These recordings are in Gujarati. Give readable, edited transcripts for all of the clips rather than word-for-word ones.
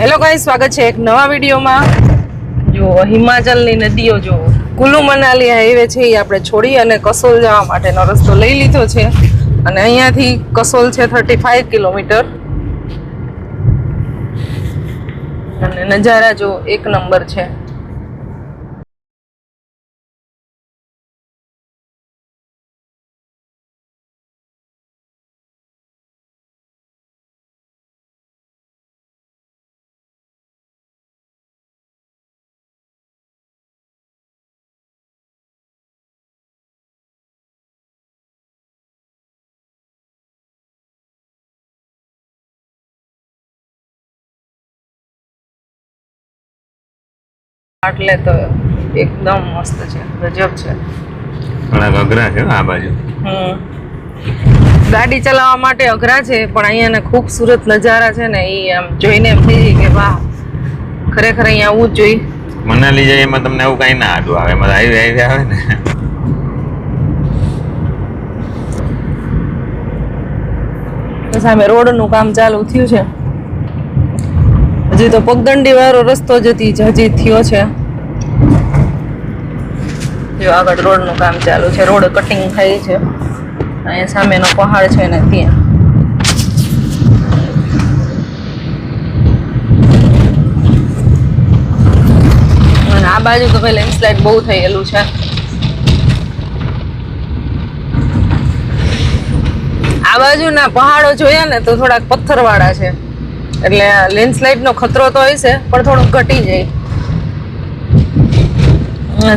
હેલો ગાઈસ, સ્વાગત છે એક નવા વિડીયોમાં। જો હિમાચલની નદીઓ જો કુલ્લુ મનાલી હાઈવે છે એ આપણે છોડી અને કસોલ જવા માટેનો રસ્તો લઈ લીધો છે અને અહીંયાથી કસોલ છે 35 કિલોમીટર અને નજારા જો એક નંબર છે। એટલે તો એકદમ મસ્ત છે, ગજબ છે। થોડા અઘરા છે આ બાજુ। ગાડી ચલાવવા માટે અઘરા છે પણ અહીંયાના ખૂબસૂરત નજારા છે ને એ આમ જોઈને એમ થઈ જાય કે વાહ, ખરેખર અહીંયા આવવું જ જોઈએ। મનાલી જાય એમાં તમને એવું કઈ ના આડું આવે, એમાં હાઈવે આવે ને। સામે રોડનું કામ ચાલુ થયું છે, હજી તો પગદંડી વાળો રસ્તો જ હજી થયો છે। જો આગળ રોડનું કામ ચાલુ છે, રોડ કટિંગ થાય છે। અહીંયા સામેનો પહાડ છે ને ત્યાં અને આ બાજુ તો ભાઈ લેન્ડસ્લાઇડ બહુ થયેલું છે। આ બાજુના પહાડો જોયા ને તો થોડાક પથ્થરવાળા છે એટલે લેન્ડસ્લાઇડનો ખતરો તો હોય છે પણ થોડુંક ઘટી જાય।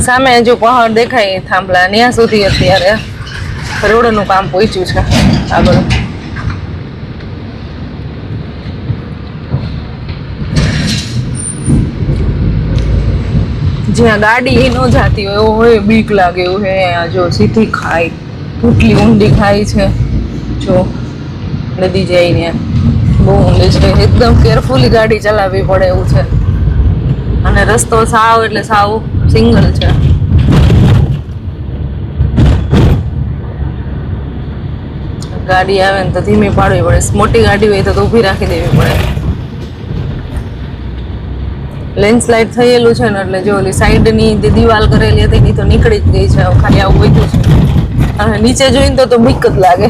સામે જો પહાડ દેખાય થાંભલા ત્યાં સુધી અત્યારે રોડનું કામ પહોંચ્યું છે આગળ। જ્યાં ગાડી ન જાતી હોય એવું હોય, બીક લાગે એવું છે। અહીંયા જો સીધી ખાઈ, કેટલી ઊંડી ખાઈ છે, જો નદી જઈને બહુ ઊંડી છે, એકદમ કેરફુલી ગાડી ચલાવવી પડે એવું છે અને રસ્તો સાવ એટલે સાવ સિંગલ છે। ગાડી આવે ને તો ધીમી પાડવી પડે, મોટી ગાડી હોય તો ઊભી રાખી દેવી પડે। લેન્ડસ્લાઇડ થયેલું છે ને એટલે જો ઓલી સાઈડની જે દિવાલ કરેલી હતી એ તો નીકળી જ ગઈ છે, ખાલી આવું વધ્યું છે અને નીચે જોઈને તો બીક જ લાગે।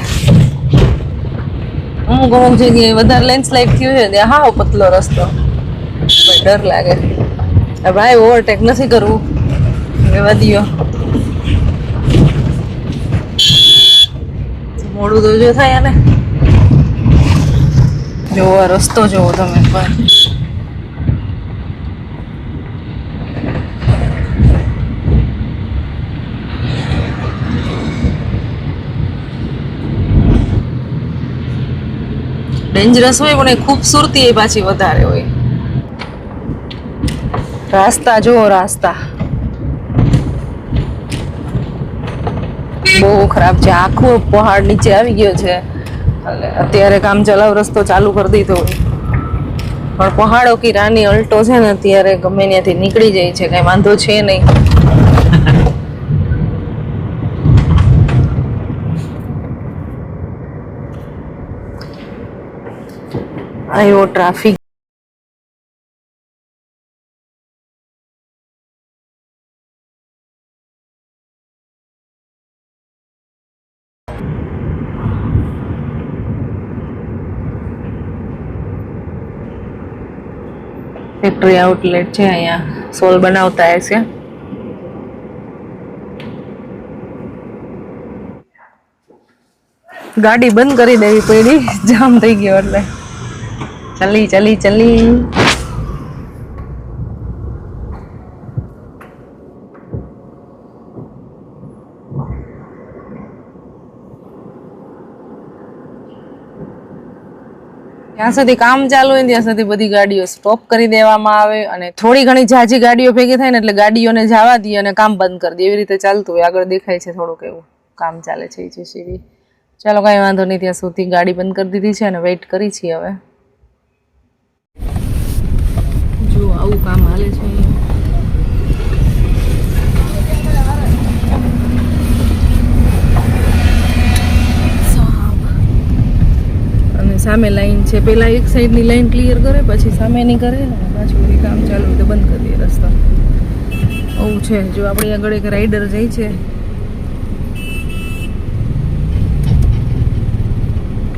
અમુક જગ્યાએ વધારે લેન્ડસ્લાઇડ થયું છે ત્યાં હાવ પતલો રસ્તો, ડર લાગે। ભાઈ ઓવરટેક નથી કરવું, રેવા દ્યો, મોડું તો જો થાય ને। જોવો રસ્તો જોવો તમે પણ, ડેન્જરસ હોય પણ એ ખૂબસૂરતી એ પાછી વધારે હોય। રાસ્તા જુઓ, રાસ્તા બહુ ખરાબ છે, આખો પહાડ નીચે આવી ગયો છે એટલે અત્યારે કામ ચલાવ રસ્તો ચાલુ કરી દીધો હોય પણ પહાડો કી રાની અલ્ટો છે ને અત્યારે ગમે ત્યાંથી નીકળી જાય છે, કઈ વાંધો છે નહીં। આવ્યો ટ્રાફિક, ફેક્ટરી આઉટલેટ છે, અહીંયા સોલ બનાવતા હશે। ગાડી બંધ કરી દેવી પડી, જામ થઈ ગયો એટલે ચલી ચલી ચલી। જ્યાં સુધી કામ ચાલુ હોય ત્યાં સુધી બધી ગાડીઓ સ્ટોપ કરી દેવામાં આવે અને થોડી ઘણી ઝાઝી ગાડીઓ ભેગી થાય ને એટલે ગાડીઓને જવા દઈએ અને કામ બંધ કરી દે, એવી રીતે ચાલતું હોય। આગળ દેખાય છે થોડુંક એવું કામ ચાલે છે એ જેસીબી। ચાલો કાંઈ વાંધો નહીં, ત્યાં સુધી ગાડી બંધ કરી દીધી છે અને વેઇટ કરી છીએ હવે। જો આવું કામ હાલે છે સામે લાઈન છે, પેલા એક સાઈડની લાઈન ક્લિયર કરે પછી સામેની કરે ને પાછું વળી કામ ચાલુ હોય તો બંધ કરી દે રસ્તો. આવું છે. જો આપણી આગળ એક રાઈડર જાય છે.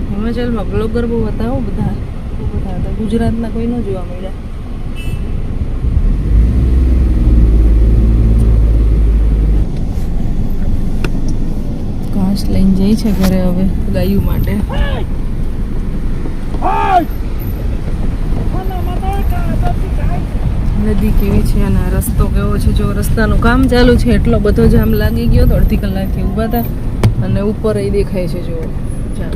હિમાચલમાં બ્લોગર બહુ હતા હો બધા હતા. ગુજરાતના કોઈ ન જોવા મળ્યા. ઘાસ લઈને જાય છે ઘરે હવે ગાયું માટે. નદી કેવી છે અને આ રસ્તો કેવો છે. જો રસ્તાનું કામ ચાલુ છે એટલો બધો જામ લાગી ગયો તો અડધી કલાકથી ઊભા હતા અને ઉપર એ દેખાય છે જો જામ.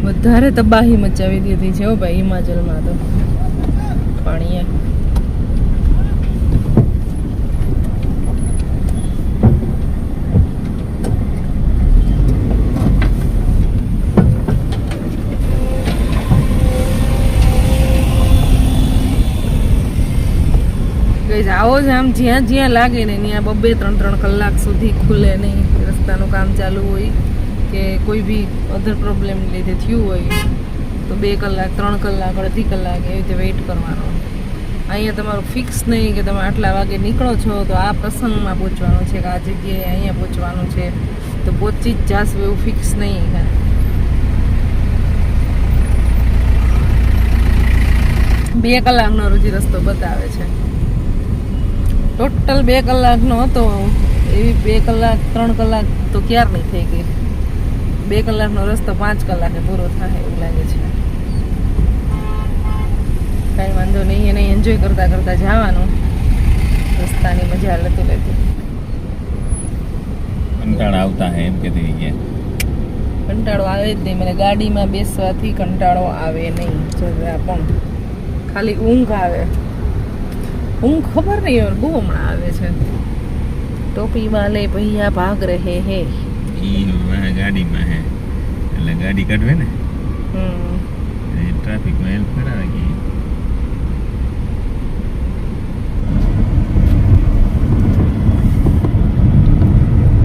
વધારે તબાહી મચાવી દીધી છે હો ભાઈ હિમાચલમાં તો પાણીએ. આવો જ આમ જ્યાં જ્યાં લાગે ને ત્યાં 2-3 કલાક સુધી ખુલે નહીં. રસ્તાનું કામ ચાલુ હોય કે કોઈ બી અધર પ્રોબ્લેમ લીધે થયું હોય તો 2 કલાક 3 કલાક અડધી કલાક એવી રીતે વેઇટ કરવાનો. અહીંયા તમારું ફિક્સ નહીં કે તમે આટલા વાગે નીકળો છો તો આ પ્રસંગમાં પહોંચવાનું છે કે આ જગ્યાએ અહીંયા પહોંચવાનું છે તો પહોંચી જ જાશું એવું ફિક્સ નહીં. 2 કલાકનો રોજી રસ્તો બતાવે છે. ટોટલ 2 કલાકનો હતો એવી 2 કલાક 3 કલાક તો ક્યાર નહીં થઈ ગઈ. 2 કલાકનો રસ્તો 5 કલાકે પૂરો થાય એવું લાગે છે. કાંઈ વાંધો નહીં, એને એન્જોય કરતા કરતા જવાનું. રસ્તાની મજા લેતું લેતું. કંટાળો આવતા હે એમ કહેતી ગયા. કંટાળો આવે જ નહીં. મને ગાડીમાં બેસવાથી કંટાળો આવે નહીં જરા પણ. ખાલી ઊંઘ આવે. ઊંઘ ખબર નહીં યાર બહુ હમણાં આવે છે. ટોપી વાલે ભૈયા ભાગ રહે હે. ગાડીમાં હે એટલે ગાડી કાઢવે ને ટ્રાફિકમાં હેલ્પ કરાવે કે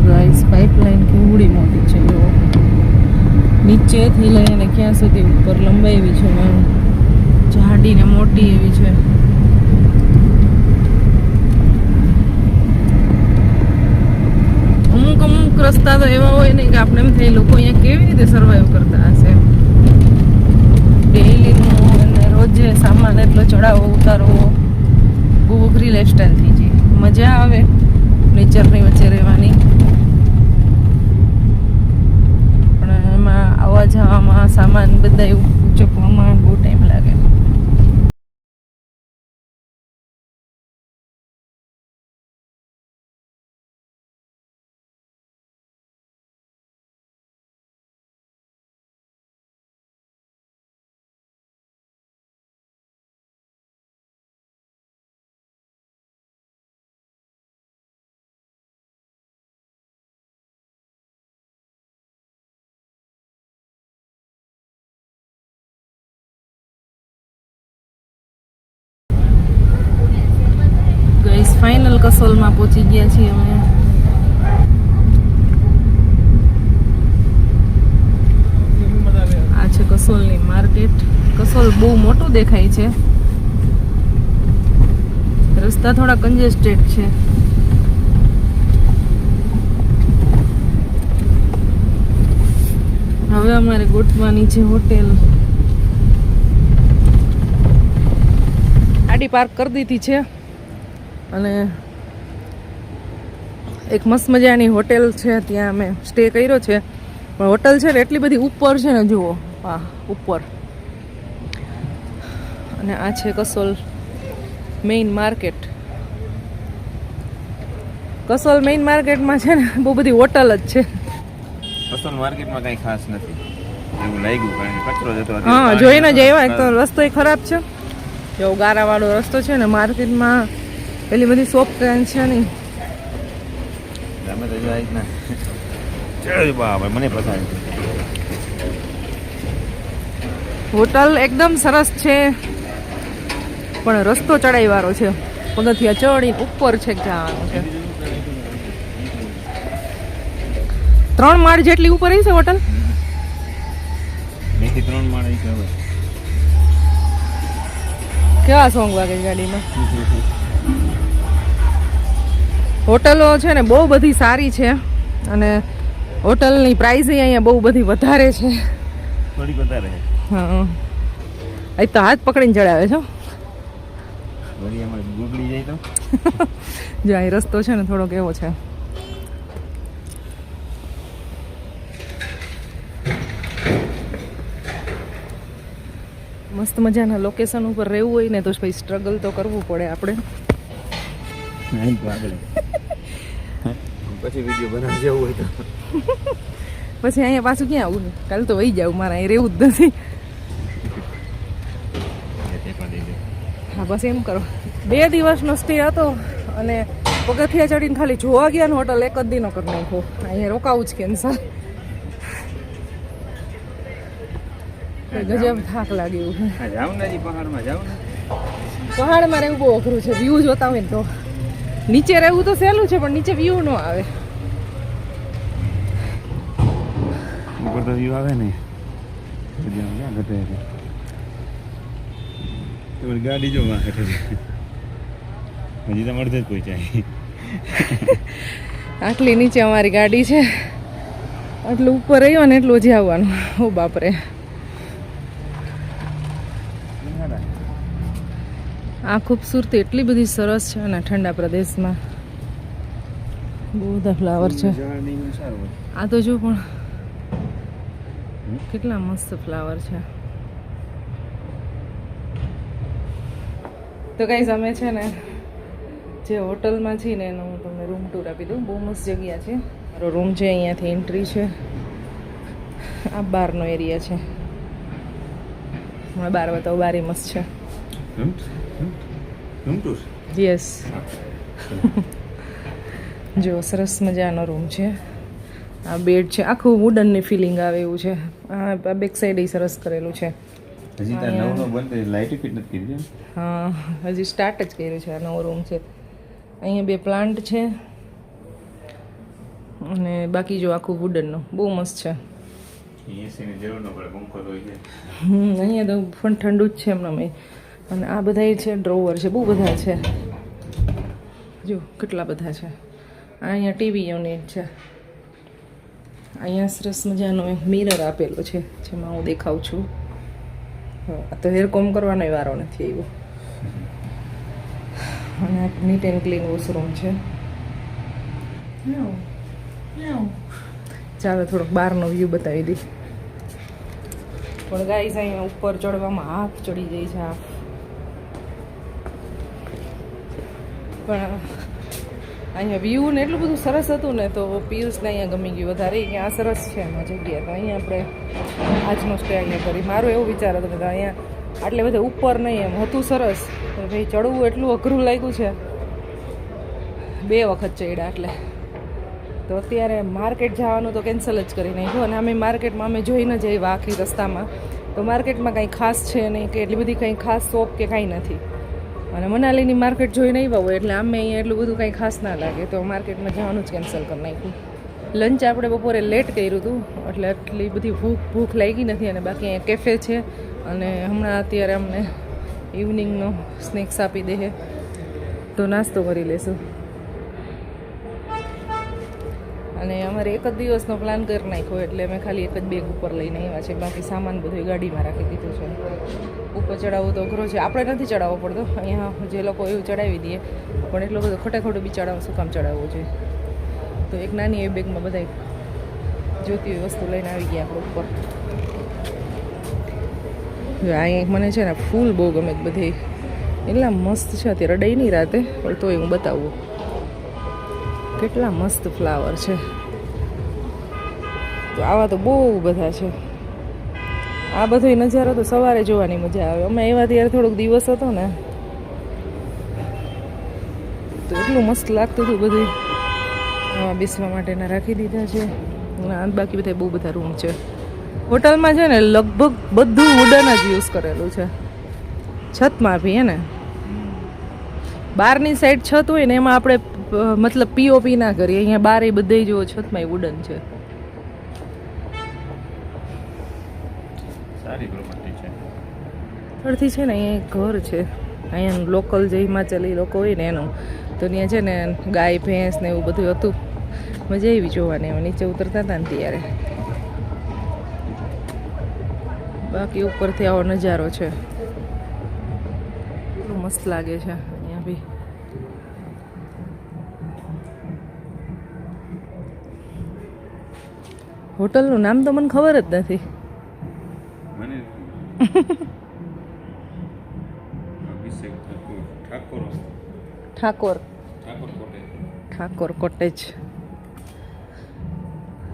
ગાઈસ પાઇપલાઇન કેવડી મોટી છે. નીચેથી લઈને ક્યાં સુધી ઉપર લંબાવી છે. જાડી ને મોટી એવી છે. અમુક રસ્તા તો એવા હોય ને કે આપણે એમ થાય લોકો અહીંયા કેવી રીતે સર્વાઈવ કરતા હશે. ડેઈલીનું અને રોજે સામાન એટલો ચડાવવો ઉતારવો બહુ અઘરી લાઈફસ્ટાઈલ થઈ જાય. મજા આવે નેચરની વચ્ચે રહેવાની પણ એમાં આવવા જવામાં સામાન બધા એવું ઉચકવામાં બહુ ટાઈમ લાગે. ફાઇનલ કસોલમાં પહોંચી ગયા છીએ અમે. આ છે કસોલની માર્કેટ. કસોલ બહુ મોટું દેખાય છે. રસ્તા થોડા કન્જેસ્ટેડ છે. હવે અમારે ગોઠવાની છે હોટેલ. ગાડી પાર્ક કરી દીધી છે અને એક મસ્ત મજાની હોટેલ છે ત્યાં અમે સ્ટે કર્યો છે. પણ હોટલ છે ને એટલી બધી ઉપર છે ને જુઓ આ ઉપર. અને આ છે કસોલ મેઇન માર્કેટ. કસોલ મેઇન માર્કેટમાં છે ને બહુ બધી હોટલ જ છે. કસોલ માર્કેટમાં કઈ ખાસ નથી એવું લાગ્યું કારણ કે કચરો જતો હતો. હા જોઈને જ આવ્યા. એક તો રસ્તો ખરાબ છે. જો ગારાવાળો રસ્તો છે ને માર્કેટમાં પેલી બધી શોપ ટ્રેન છે નહીં. અમે તો જાય ને ચલ બાબા મને પસંદ. હોટલ એકદમ સરસ છે પણ રસ્તો ચડાઈ વાળો છે. પગથિયા ચડી ઉપર છે જવાનું છે. 3 માળ જેટલી ઉપર છે હોટલ. 2 થી 3 માણસ હવે કેવા સોંગ વાગે છે ગાડીમાં. હોટલો છે ને બહુ બધી સારી છે અને હોટલની પ્રાઇસ અહીંયા બહુ બધી વધારે છે. થોડીક વધારે છે. હા અહીં તો હાથ પકડીને ચડાવે છો. વળી અમારે ગુગળી જાય તો જો અહીં રસ્તો છે ને થોડોક એવો છે. મસ્ત મજાના લોકેશન ઉપર રહેવું હોય ને તો પછી સ્ટ્રગલ તો કરવું પડે આપણે. નહીં તો આગળ પછી વિડીયો બનાવી જવું હોય તો પછી અહીંયા પાછું ક્યાં આવું છે? કાલે તો વહી જાવ, મારે અહીં રહેવું જ નથી. હા બસ એમ કરો. 2 દિવસનો સ્ટે હતો અને પગથિયા ચડીને ખાલી જોવા ગયા ને હોટલ એક જ દિનો કરી નાખો. અહીંયા રોકાવું જ કેન્સલ. ગજબ થાક લાગ્યું છે. જાવ ને હજી પહાડમાં જાવ ને. પહાડમાં રહેવું બહુ અઘરું છે. વ્યૂ જોતા હોય ને તો નીચે રહેવું તો સહેલું છે પણ નીચે વ્યૂ ન આવે. ઉપર તો વ્યૂ આવે ને પછી આમ ક્યાં ઘટે છે. તમારી ગાડી જો માં ઘટે છે. હજી તો મળશે જ કોઈ ચાય. આટલી નીચે અમારી ગાડી છે, આટલું ઉપર રહ્યો ને એટલું હજી આવવાનું. ઓ બાપરે, આ ખૂબસૂરતી એટલી બધી સરસ છે ને ઠંડા પ્રદેશમાં. બહુ બધા ફ્લાવર છે. આ તો જો પણ કેટલા મસ્ત ફ્લાવર છે. તો ગાઈઝ અમે છે ને જે હોટલમાં છીએ ને એનો હું તમને રૂમ ટૂર આપી દઉં. બહુ મસ્ત જગ્યા છે. મારો રૂમ છે, અહીંયાથી એન્ટ્રી છે. આ બારનો એરિયા છે. હમણાં બાર બતાવું. બારી મસ્ત છે. યસ. જો સરસ મજાનો રૂમ છે. આ બેડ છે, આખું વુડનની ફિલિંગ આવે એવું છે. આ બેક સાઈડ સરસ કરેલું છે. હજી તો નવો બંધ લાઈટ ફિટ નથી કરી. હા હજી સ્ટાર્ટ જ કર્યું છે. આ નવો રૂમ છે. અહીંયા 2 પ્લાન્ટ છે અને બાકી જો આખું વુડનનું બહુ મસ્ત છે. અહીંયા તો પણ ઠંડુ જ છે એમના. અને આ બધા છે ડ્રોવર છે, બહુ બધા છે. જો કેટલા બધા છે. અહીંયા ટીવી યુનિટ છે. અહીંયા સરસ મજાનો એક મિરર આપેલો છે જેમાં હું દેખાઉં છું. આ તો હેર કોમ કરવાનો વારો નથી આવ્યો. અને આ નીટ એન્ડ ક્લીન વોશરૂમ છે. ચાલો થોડોક બહારનો વ્યૂ બતાવી દઈ. પણ ગાઈસ અહીંયા ઉપર ચડવામાં હાફ ચડી જાય છે. હાફ પણ અહીંયા વ્યૂ ને એટલું બધું સરસ હતું ને તો પિયુષને અહીંયા ગમી ગયું વધારે કે આ સરસ છે એમાં જગ્યા. તો અહીંયા આપણે આજનો સ્ટે અહીંયા કરી. મારો એવો વિચાર હતો કે અહીંયા આટલે બધે ઉપર નહીં એમ હતું સરસ. તો ભાઈ ચડવું એટલું અઘરું લાગ્યું છે. 2 વખત ચડ્યા એટલે. તો અત્યારે માર્કેટ જવાનું તો કેન્સલ જ કરી નાખ્યું. અને અમે માર્કેટમાં અમે જોઈને જઈએ આખી રસ્તામાં તો માર્કેટમાં કંઈ ખાસ છે નહીં, કે એટલી બધી કંઈ ખાસ શોપ કે કાંઈ નથી. અને મનાલીની માર્કેટ જોઈને આવ્યા હોય એટલે અમે અહીંયા એટલું બધું કંઈ ખાસ ના લાગે. તો માર્કેટમાં જવાનું જ કેન્સલ કરી નાખ્યું. લંચ આપણે બપોરે લેટ કર્યું હતું એટલે એટલી બધી ભૂખ લાગી નથી. અને બાકી અહીંયા કેફે છે અને હમણાં અત્યારે અમને ઇવનિંગનો સ્નેક્સ આપી દે તો નાસ્તો કરી લેશું. અને અમારે એક જ દિવસનો પ્લાન કરી નાખ્યો એટલે અમે ખાલી એક જ બેગ ઉપર લઈને આવ્યા છે. બાકી સામાન બધું ગાડીમાં રાખી દીધું છે. ઉપર ચડાવવું તો અઘરો છે. આપણે નથી ચડાવવો પડતો. અહીંયા જે લોકો એવું ચડાવી દઈએ પણ એટલો બધો ખોટું બી ચડાવવું શું કામ ચડાવવું છે. તો એક નાની એ બેગમાં બધા જોતી હોય વસ્તુ લઈને આવી ગયા આપણે ઉપર. અહીંયા મને છે ને ફૂલ બહુ ગમે બધી. એટલા મસ્ત છે. અત્યારે રડાઈ નહીં રાતે પણ તોય હું બતાવું કેટલા મસ્ત ફ્લાવર છે. તો આવા તો બહુ બધા છે. આ બધો નજારો તો સવારે જોવાની મજા આવે. અમે એવા ત્યારે થોડોક દિવસ હતો ને તો એટલું મસ્ત લાગતું હતું. બધું બેસવા માટેના રાખી દીધા છે. બાકી બધા બહુ બધા રૂમ છે. હોટલમાં છે ને લગભગ બધું વુડન જ યુઝ કરેલું છે. છતમાં બી હે ને બહારની સાઈડ છત હોય ને એમાં આપણે મતલબ પીઓપી ના કરીએ. અહીંયા બાર એ બધે જો છતમાં વુડન છે. પાછળથી છે ને અહીંયા એક ઘર છે, અહીંયાનું લોકલ જે હિમાચલી લોકો હોય ને એનું. તો ત્યાં છે ને ગાય ભેંસ ને એવું બધું હતું, મજા આવી જોવાની. અમે નીચે ઉતરતા હતા ને ત્યારે. બાકી ઉપરથી આવો નજારો છે, એટલું મસ્ત લાગે છે અહીંયા બી. હોટલનું નામ તો મને ખબર જ નથી. મને અભિષેક ઠાકોર ઠાકોર કોટેજ.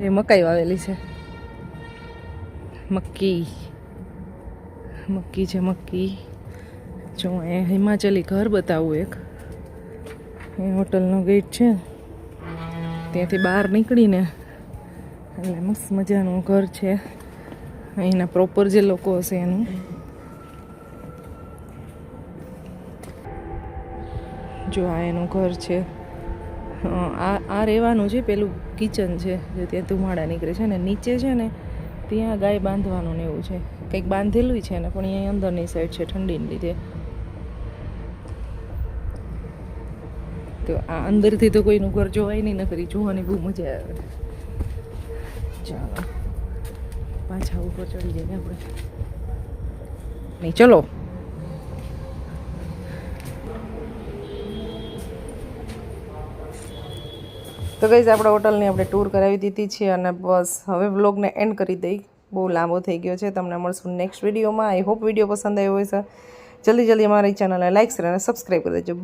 એ મકાઈ વાવેલી છે, મક્કી છે મક્કી. જો એ હિમાચલી ઘર બતાવું એક. એ હોટલનો ગેટ છે, ત્યાંથી બહાર નીકળીને એટલે મસ્ત મજાનું ઘર છે. અહીંના પ્રોપર જે લોકો હશે એનું. જો આ એનું ઘર છે. આ રહેવાનું છે, પેલું કિચન છે જે ત્યાં ધુમાડા નીકળે છે ને. નીચે છે ને ત્યાં ગાય બાંધવાનું ને એવું છે, કંઈક બાંધેલું છે ને, પણ અહીંયા અંદરની સાઈડ છે ઠંડીને લીધે. તો આ અંદરથી તો કોઈનું ઘર જોવાય નહીં, નકરી જોવાની બહુ મજા આવે. ચાલો પાછા ઉપર ચડી જઈએ આપણે. નહીં ચલો. તો ગઈઝ આપણે હોટલની આપણે ટૂર કરાવી દીધી છે અને બસ હવે વ્લોગને એન્ડ કરી દઈ. બહુ લાંબો થઈ ગયો છે. તમને મળશું નેક્સ્ટ વિડીયોમાં. આઈ હોપ વિડીયો પસંદ આવ્યો હોય છે. જલ્દી અમારી ચેનલને લાઈક શેર અને સબસ્ક્રાઈબ કરી દેજો.